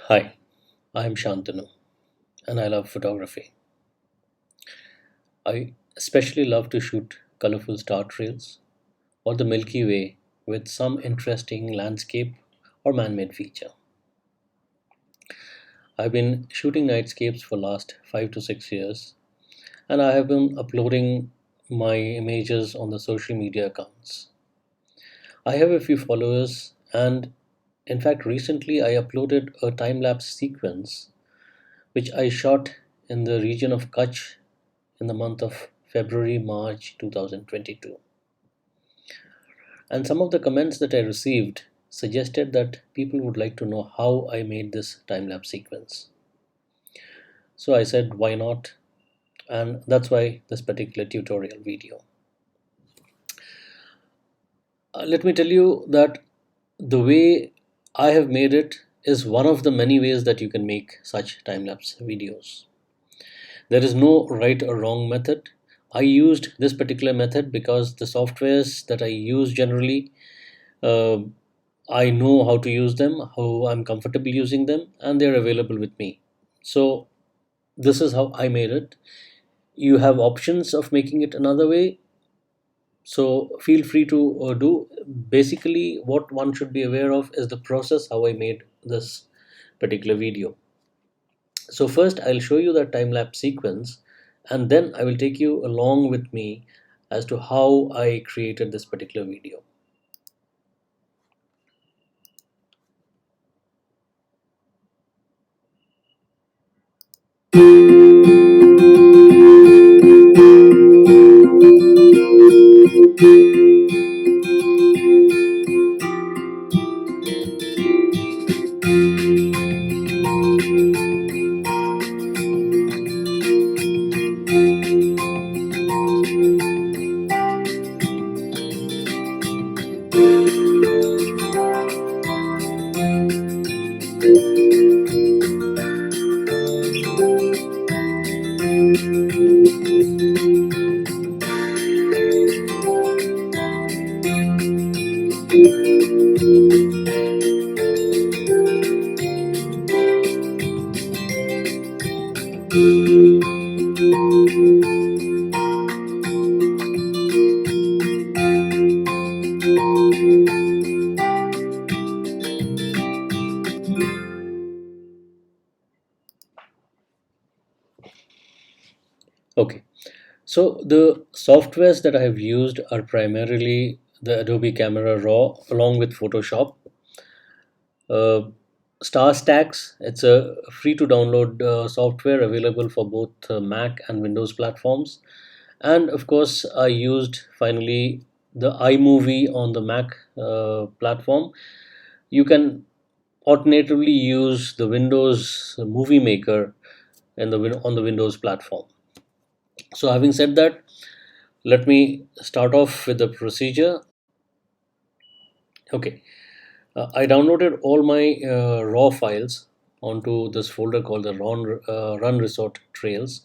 Hi, I'm Shantanu and I love photography. I especially love to shoot colorful star trails or the Milky Way with some interesting landscape or man made feature. I've been shooting nightscapes for last 5 to 6 years and I have been uploading my images on the social media accounts. I have a few followers and in fact recently I uploaded a time lapse sequence which I shot in the region of Kutch in the month of February March 2022. And some of the comments that I received suggested that people would like to know how I made this time lapse sequence. So I said, why not? And that's why this particular tutorial video. Let me tell you that the way I have made it is one of the many ways that you can make such time lapse videos. There is no right or wrong method. I used this particular method because the softwares that I use generally, uh, I know how to use them, how I'm comfortable using them, and they're available with me. So this is how I made it. You have options of making it another way, so feel free to do. Basically, what one should be aware of is the process how I made this particular video. So first I'll show you the time lapse sequence and then I will take you along with me as to how I created this particular video. Okay, so the softwares that I have used are primarily the Adobe Camera Raw along with Photoshop. Uh, Star Stacks, it's a free to download software available for both Mac and Windows platforms. And of course, I used finally the iMovie on the Mac platform. You can alternatively use the Windows Movie Maker on the Windows platform. So having said that, let me start off with the procedure. Okay, I downloaded all my raw files onto this folder called the Run Resort Trails.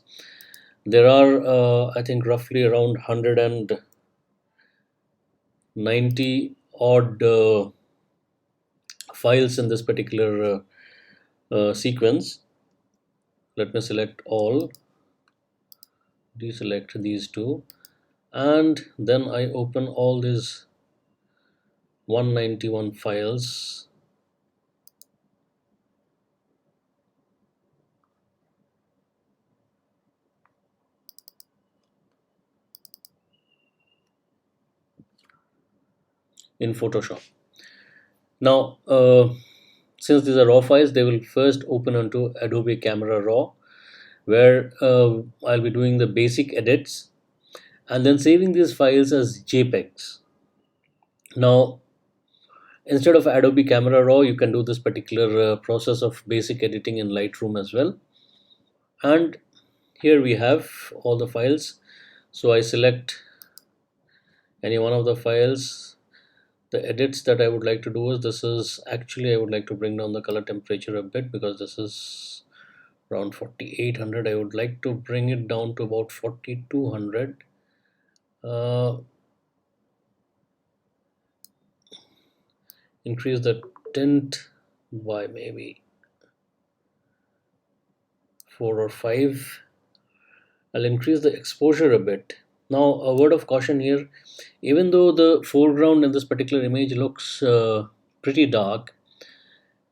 There are, I think, roughly around 190 odd files in this particular sequence. Let me select all, deselect these two, and then I open all these 191 files in Photoshop. Now, since these are raw files, they will first open onto Adobe Camera Raw, where I'll be doing the basic edits and then saving these files as JPEGs. Now, instead of Adobe Camera Raw, you can do this particular process of basic editing in Lightroom as well. And here we have all the files. So I select any one of the files. The edits that I would like to do is this is actually I would like to bring down the color temperature a bit because this is around 4800. I would like to bring it down to about 4200. uh, Increase the tint by maybe 4 or 5. I'll increase the exposure a bit. Now, a word of caution here. Even though the foreground in this particular image looks pretty dark,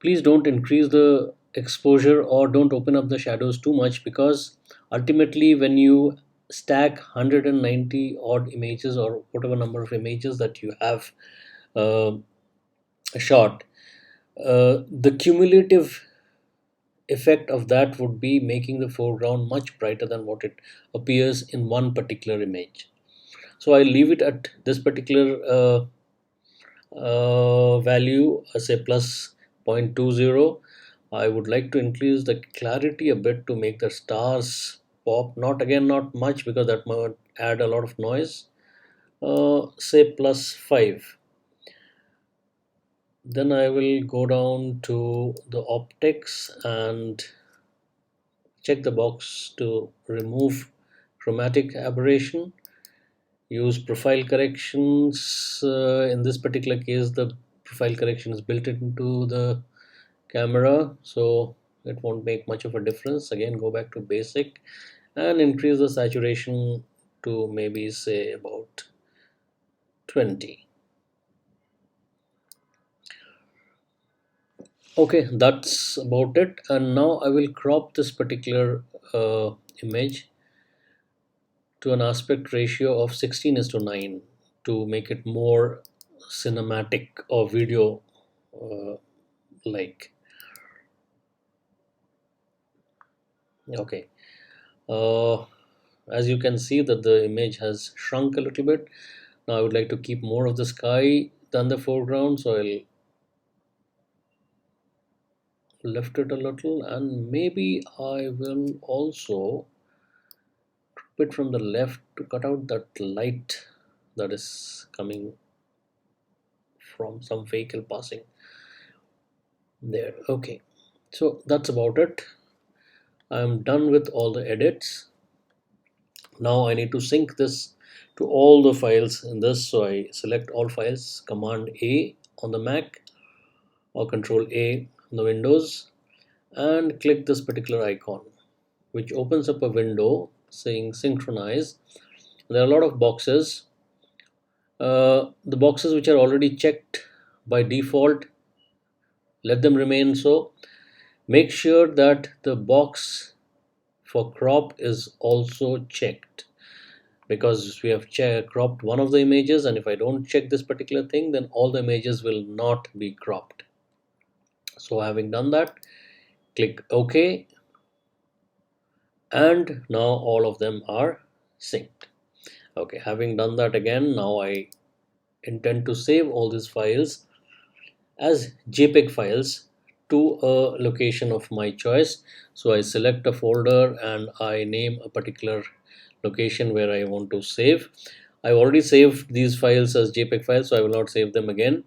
please don't increase the exposure or don't open up the shadows too much, because ultimately when you stack 190 odd images or whatever number of images that you have uh, shot, the cumulative effect of that would be making the foreground much brighter than what it appears in one particular image. So I leave it at this particular value, say plus 0.20. I would like to increase the clarity a bit to make the stars pop. Not again, not much, because that might add a lot of noise. Say plus 5. Then I will go down to the optics and check the box to remove chromatic aberration. Use profile corrections. In this particular case, the profile correction is built into the camera, so it won't make much of a difference. Again, go back to basic and increase the saturation to maybe say about 20. Okay, that's about it. And now I will crop this particular image to an aspect ratio of 16 is to 9 to make it more cinematic or video uh, like. Okay. uh, as you can see that the image has shrunk a little bit. Now I would like to keep more of the sky than the foreground, so I'll lift it a little, and maybe I will also bit from the left to cut out that light that is coming from some vehicle passing there. Okay, so that's about it. I'm done with all the edits. Now I need to sync this to all the files in this, so I select all files, command A on the Mac or control A on the Windows, and click this particular icon, which opens up a window saying synchronize. There are a lot of boxes. The boxes which are already checked by default, let them remain so. Make sure that the box for crop is also checked, because we have cropped one of the images, and if I don't check this particular thing, then all the images will not be cropped. So having done that, click OK, and now all of them are synced. Okay, having done that again, now I intend to save all these files as JPEG files to a location of my choice. So I select a folder and I name a particular location where I want to save. I already saved these files as JPEG files, so I will not save them again.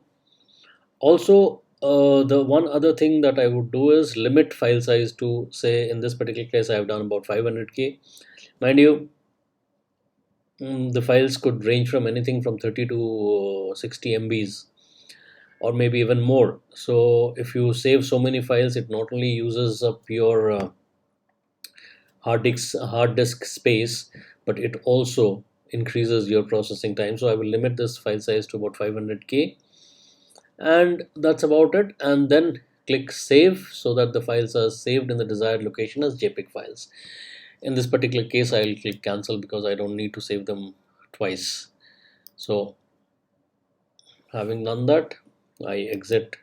Also, the one other thing that I would do is limit file size to, say, in this particular case, I have done about 500K. Mind you, the files could range from anything from 30 to 60 MBs or maybe even more. So if you save so many files, it not only uses up your hard disk space, but it also increases your processing time. So I will limit this file size to about 500K, and that's about it. And then click save so that the files are saved in the desired location as JPEG files. In this particular case, I'll click cancel because I don't need to save them twice. So having done that, I exit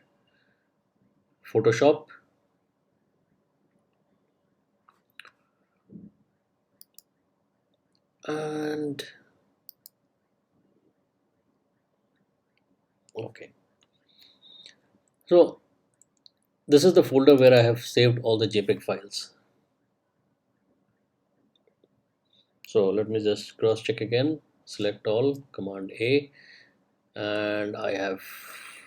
Photoshop, and okay, so this is the folder where I have saved all the JPEG files. So let me just cross check again, select all, command A, and I have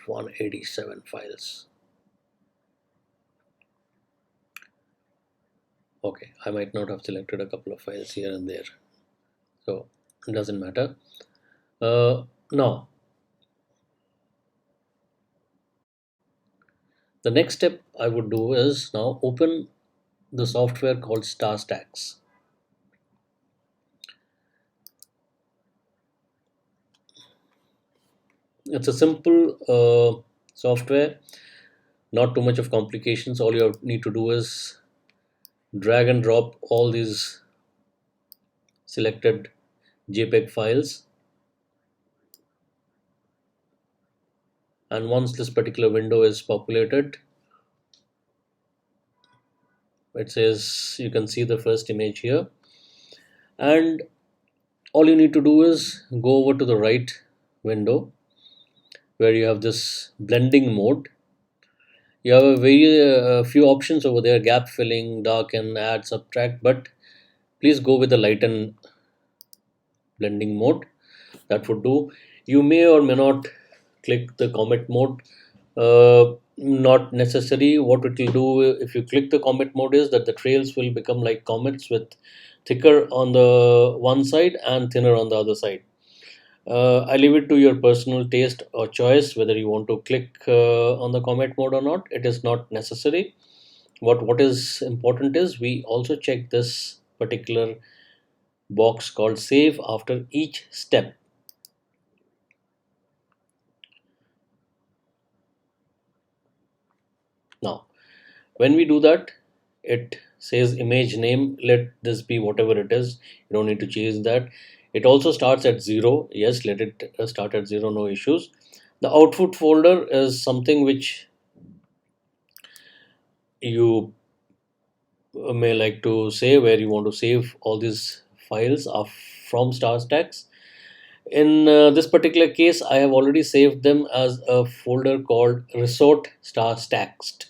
187 files. Okay, I might not have selected a couple of files here and there, so it doesn't matter. Now, the next step I would do is now open the software called Star Stacks. It's a simple software, not too much of complications. All you need to do is drag and drop all these selected JPEG files, and once this particular window is populated, it says you can see the first image here, and all you need to do is go over to the right window where you have this blending mode. You have a very few options over there: gap filling, darken, add, subtract, but please go with the lighten blending mode. That would do. You may or may not click the comet mode. Not necessary. What it will do if you click the comet mode is that the trails will become like comets, with thicker on the one side and thinner on the other side. I leave it to your personal taste or choice whether you want to click on the comet mode or not. It is not necessary. What is important is we also check this particular box called save after each step. Now, when we do that, it says image name. Let this be whatever it is. You don't need to change that. It also starts at 0. Yes, let it start at 0, no issues. The output folder is something which you may like to say, where you want to save all these files of from StarStax. In this particular case, I have already saved them as a folder called Resort StarStaxed.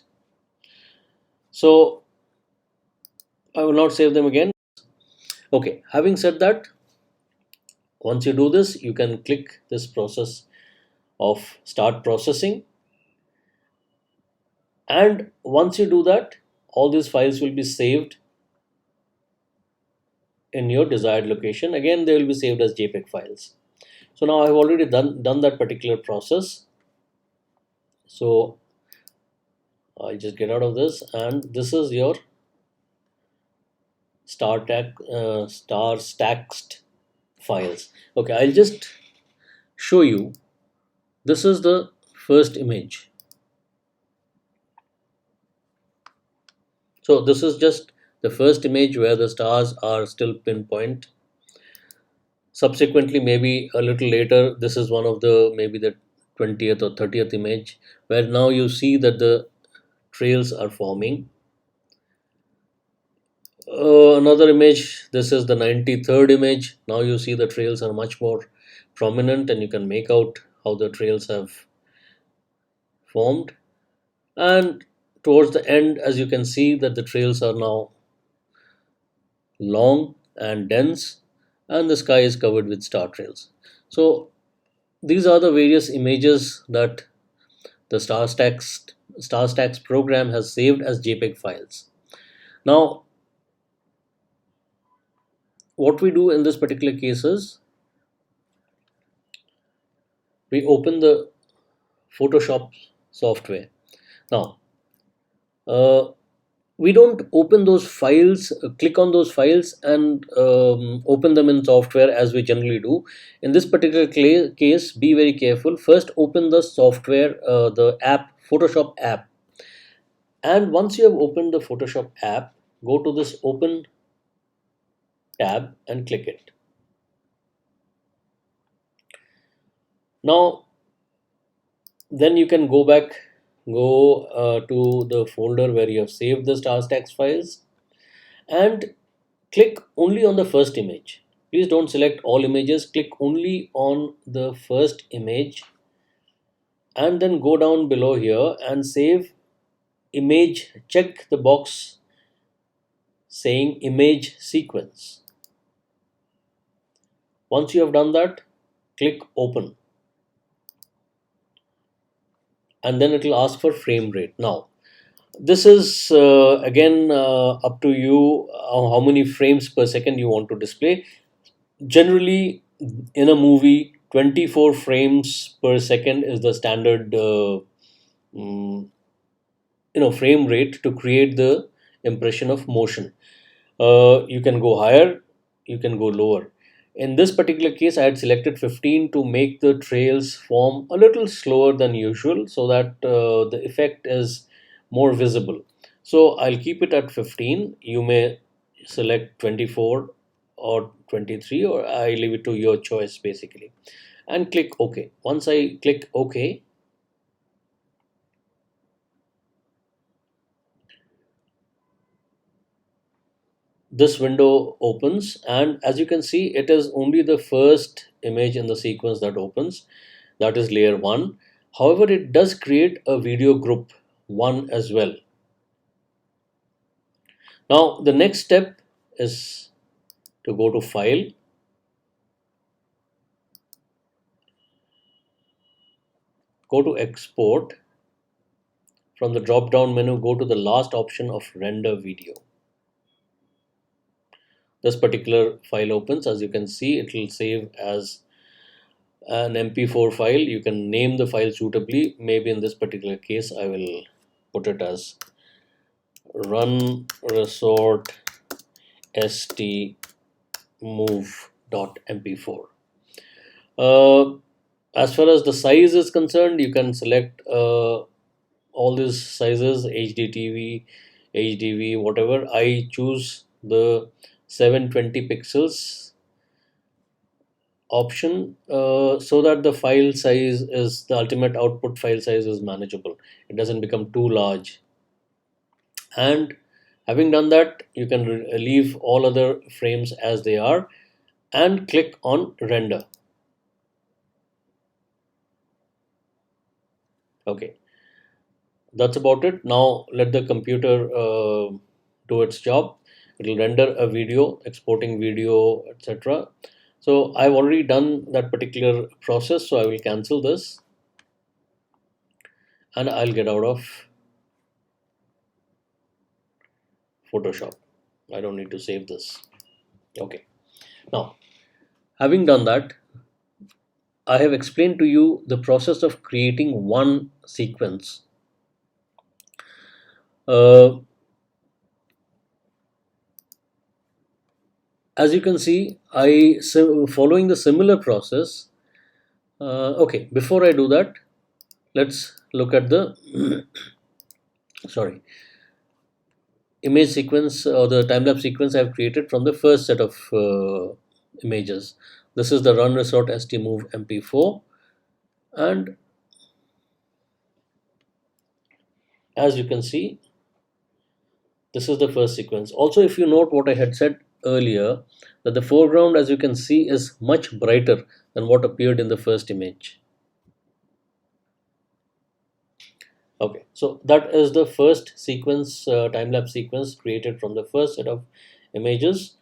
So I will not save them again. Okay, having said that, once you do this, you can click this process of start processing. And once you do that, all these files will be saved in your desired location. Again, they will be saved as JPEG files. So now I've already done that particular process. So I'll just get out of this, and this is your star stacked files. Okay, I'll just show you. This is the first image. So this is just the first image where the stars are still pinpoint. Subsequently, maybe a little later, this is one of the maybe the 20th or 30th image, where now you see that the trails are forming. Another image, this is the 93rd image. Now you see the trails are much more prominent, and you can make out how the trails have formed. And towards the end, as you can see, that the trails are now long and dense, and the sky is covered with star trails. So these are the various images that the StarStax program has saved as JPEG files. Now, what we do in this particular case is we open the Photoshop software. Now, uh, we don't open those files, click on those files and open them in software as we generally do. In this particular case, be very careful. First, open the software, the app, Photoshop app. And once you have opened the Photoshop app, go to this open tab and click it. Now, then you can go to the folder where you have saved the StarStax files, and click only on the first image. Please don't select all images, click only on the first image, and then go down below here and save image. Check the box saying image sequence. Once you have done that, click open, and then it will ask for frame rate. Now, this is again up to you how many frames per second you want to display. Generally, in a movie, 24 frames per second is the standard mm, frame rate to create the impression of motion. You can go higher, you can go lower. In this particular case, I had selected 15 to make the trails form a little slower than usual so that the effect is more visible. So I'll keep it at 15. You may select 24 or 23, or I leave it to your choice basically. And click OK. Once I click OK, this window opens, and as you can see, it is only the first image in the sequence that opens, that is layer 1. However, it does create a video group 1 as well. Now the next step is to go to file, go to export. From the drop down menu, go to the last option of render video. This particular file opens. As you can see, it will save as an MP4 file. You can name the file suitably. Maybe in this particular case, I will put it as run resort st move.mp4. Uh, as far as the size is concerned, you can select all these sizes, HDTV, HDV, whatever. I choose the 720 pixels option so that the file size is the ultimate output file size is manageable. It doesn't become too large. And having done that, you can leave all other frames as they are and click on render. Okay, that's about it. Now let the computer do its job. It will render a video, exporting video, etc. So I've already done that particular process, so I will cancel this and I'll get out of Photoshop. I don't need to save this. Okay. Now, having done that, I have explained to you the process of creating one sequence. Uh, as you can see, following the similar process. Okay, before I do that, let's look at the sorry, image sequence or the time-lapse sequence I've created from the first set of images. This is the run resort st move mp4, and as you can see, this is the first sequence. Also, if you note what I had said earlier, that the foreground, as you can see, is much brighter than what appeared in the first image. Okay, so that is the first sequence, time-lapse sequence created from the first set of images.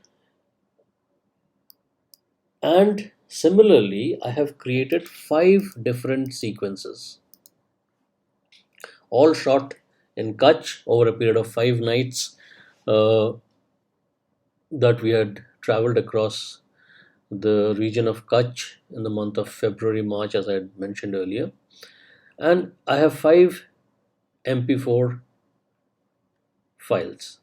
And similarly, I have created 5 different sequences, all shot in Kutch over a period of 5 nights uh, that we had traveled across the region of Kutch in the month of February, March, as I had mentioned earlier. And I have 5 MP4 files.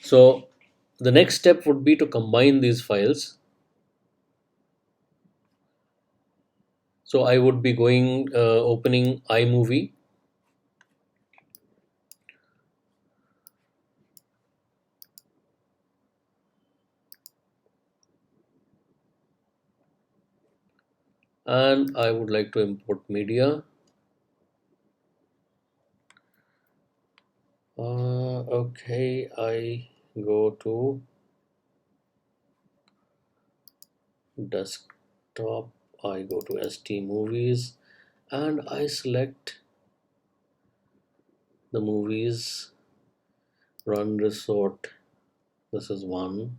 So the next step would be to combine these files. So I would be opening iMovie, and I would like to import media. Okay, I go to desktop, I go to ST movies, and I select the movies Run Resort. This is one,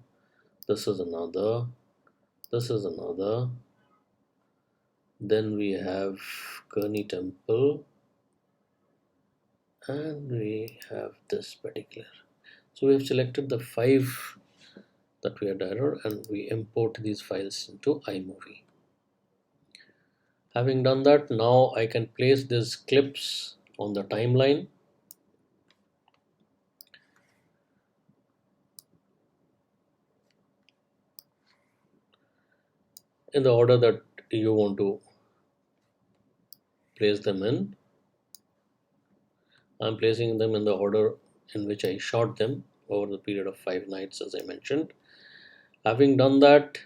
this is another, this is another. Then we have Kearney Temple, and we have this particular. So we have selected the 5 that we had error, and we import these files into iMovie. Having done that, now I can place these clips on the timeline. in the order that you want to place them in. I'm placing them in the order in which I shot them over the period of 5 nights, as I mentioned. Having done that,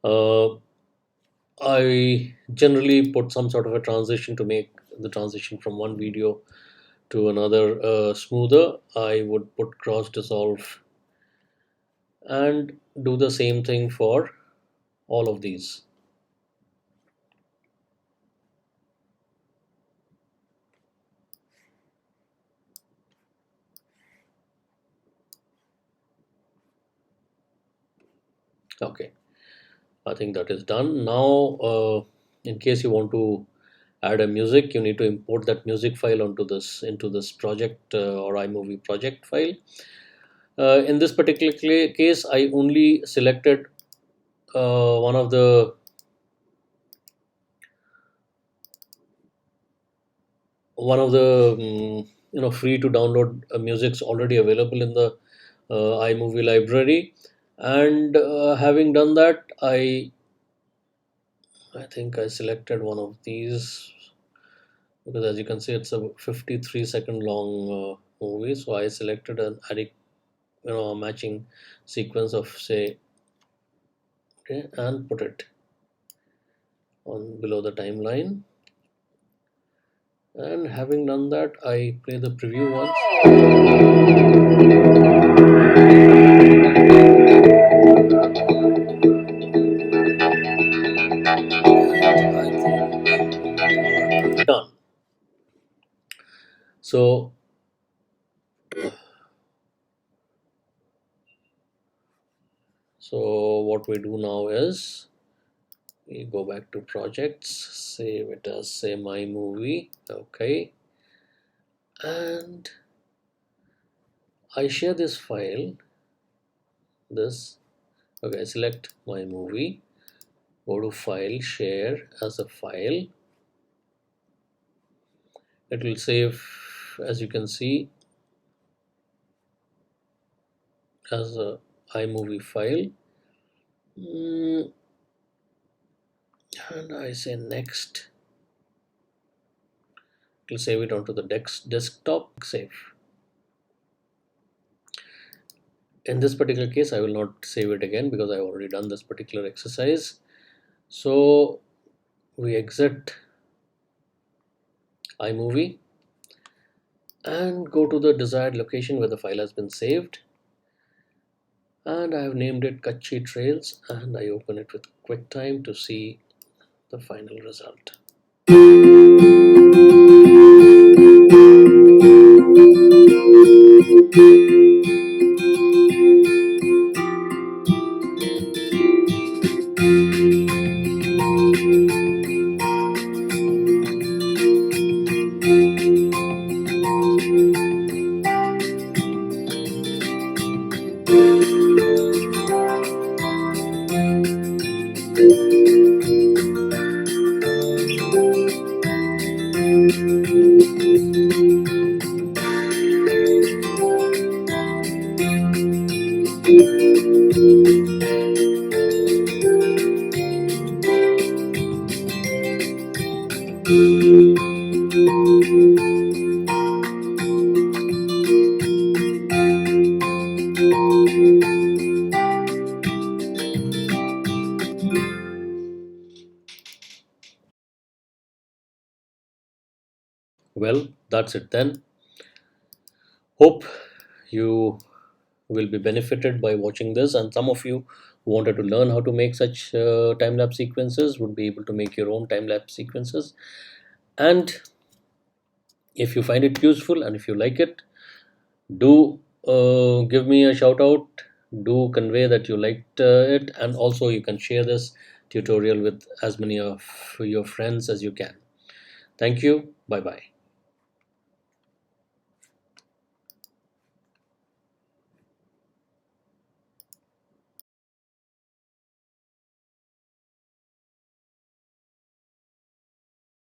uh, I generally put some sort of a transition to make the transition from one video to another smoother. I would put cross dissolve and do the same thing for all of these. Okay, I think that is done. Now, in case you want to add a music, you need to import that music file onto this into this project or iMovie project file. In this particular case, I only selected one of the free to download musics already available in the iMovie library. And having done that, I think I selected one of these because, as you can see, it's a 53-second long movie. So I selected an a matching sequence of, say, okay, and put it on below the timeline. And having done that, I play the preview once. Done. So what we do now is we go back to projects, save it as, say, my movie. Okay, and I share this file. This, okay, select my movie, go to file, share as a file. It will save, as you can see, as a iMovie file. And I say next. It will save it onto the desktop. Save. In this particular case, I will not save it again because I've already done this particular exercise. So we exit iMovie and go to the desired location where the file has been saved. And I have named it Kachi Trails, and I open it with QuickTime to see the final result. Well, that's it then. Hope you will be benefited by watching this, and some of you who wanted to learn how to make such time lapse sequences would be able to make your own time lapse sequences. And if you find it useful and if you like it, do give me a shout out. Do convey that you liked it, and also you can share this tutorial with as many of your friends as you can. Thank you. Bye bye.